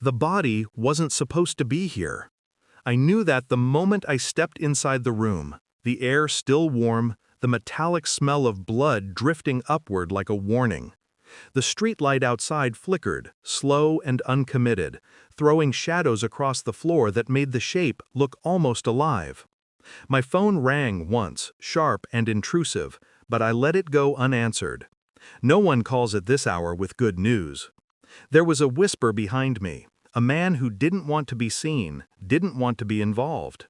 The body wasn't supposed to be here. I knew that the moment I stepped inside the room, the air still warm, the metallic smell of blood drifting upward like a warning. The streetlight outside flickered, slow and uncommitted, throwing shadows across the floor that made the shape look almost alive. My phone rang once, sharp and intrusive, but I let it go unanswered. No one calls at this hour with good news. There was a whisper behind me, a man who didn't want to be seen, didn't want to be involved.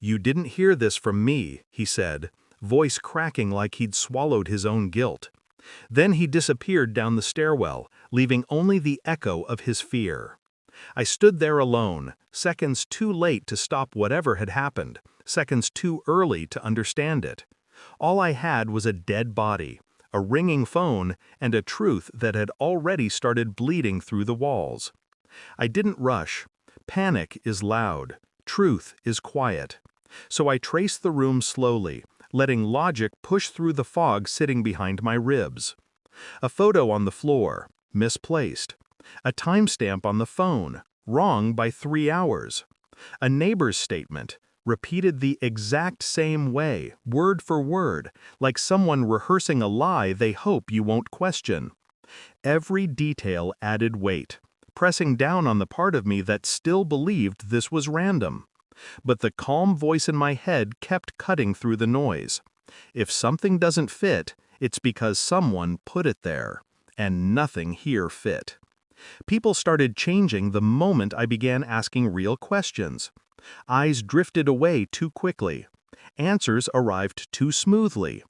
"You didn't hear this from me," he said, voice cracking like he'd swallowed his own guilt. Then he disappeared down the stairwell, leaving only the echo of his fear. I stood there alone, seconds too late to stop whatever had happened, seconds too early to understand it. All I had was a dead body, a ringing phone, and a truth that had already started bleeding through the walls. I didn't rush. Panic is loud. Truth is quiet. So I traced the room slowly, letting logic push through the fog sitting behind my ribs. A photo on the floor, misplaced. A timestamp on the phone, wrong by 3 hours. A neighbor's statement, repeated the exact same way, word for word, like someone rehearsing a lie they hope you won't question. Every detail added weight, pressing down on the part of me that still believed this was random. But the calm voice in my head kept cutting through the noise. If something doesn't fit, it's because someone put it there, and nothing here fit. People started changing the moment I began asking real questions. Eyes drifted away too quickly. Answers arrived too smoothly.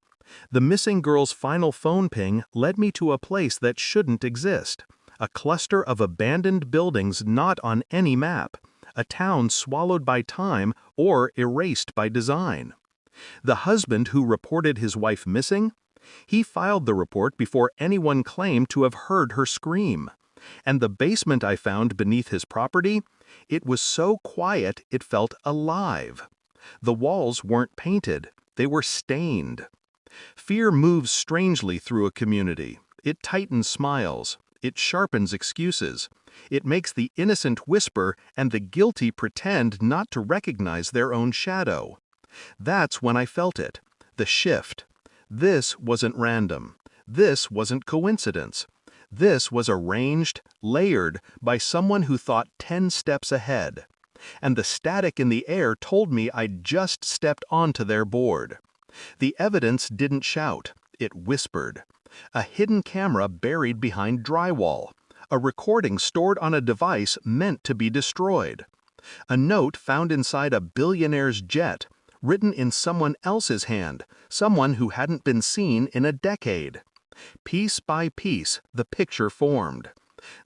The missing girl's final phone ping led me to a place that shouldn't exist. A cluster of abandoned buildings not on any map. A town swallowed by time or erased by design. The husband who reported his wife missing? He filed the report before anyone claimed to have heard her scream. And the basement I found beneath his property? It was so quiet it felt alive. The walls weren't painted, they were stained. Fear moves strangely through a community. It tightens smiles. It sharpens excuses. It makes the innocent whisper and the guilty pretend not to recognize their own shadow. That's when I felt it, the shift. This wasn't random. This wasn't coincidence. This was arranged, layered by someone who thought 10 steps ahead. And the static in the air told me I'd just stepped onto their board. The evidence didn't shout, it whispered. A hidden camera buried behind drywall. A recording stored on a device meant to be destroyed. A note found inside a billionaire's jet, written in someone else's hand, someone who hadn't been seen in a decade. Piece by piece, the picture formed.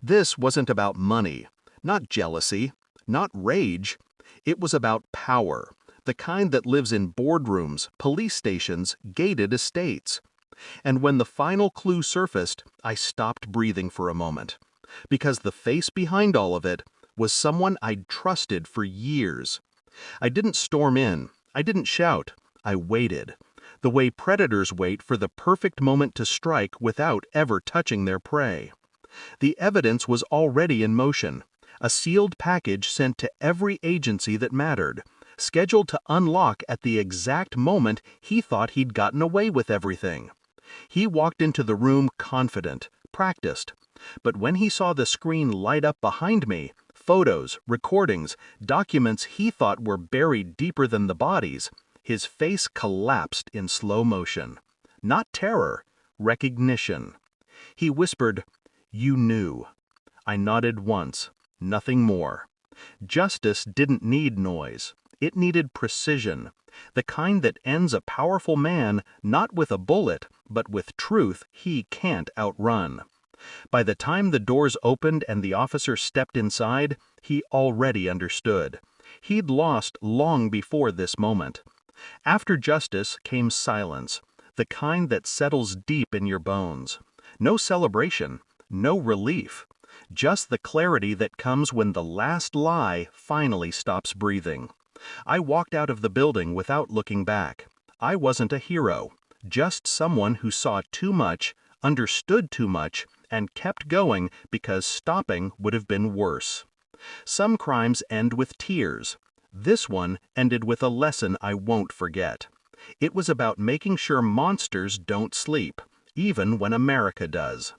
This wasn't about money, not jealousy, not rage. It was about power, the kind that lives in boardrooms, police stations, gated estates. And when the final clue surfaced, I stopped breathing for a moment. Because the face behind all of it was someone I'd trusted for years. I didn't storm in. I didn't shout. I waited. The way predators wait for the perfect moment to strike without ever touching their prey. The evidence was already in motion. A sealed package sent to every agency that mattered, scheduled to unlock at the exact moment he thought he'd gotten away with everything. He walked into the room confident, practiced. But when he saw the screen light up behind me, photos, recordings, documents he thought were buried deeper than the bodies, his face collapsed in slow motion. Not terror, recognition. He whispered, "You knew." I nodded once, nothing more. Justice didn't need noise. It needed precision, the kind that ends a powerful man not with a bullet, but with truth he can't outrun. By the time the doors opened and the officer stepped inside, he already understood. He'd lost long before this moment. After justice came silence, the kind that settles deep in your bones. No celebration, no relief, just the clarity that comes when the last lie finally stops breathing. I walked out of the building without looking back. I wasn't a hero, just someone who saw too much, understood too much, and kept going because stopping would have been worse. Some crimes end with tears. This one ended with a lesson I won't forget. It was about making sure monsters don't sleep, even when America does.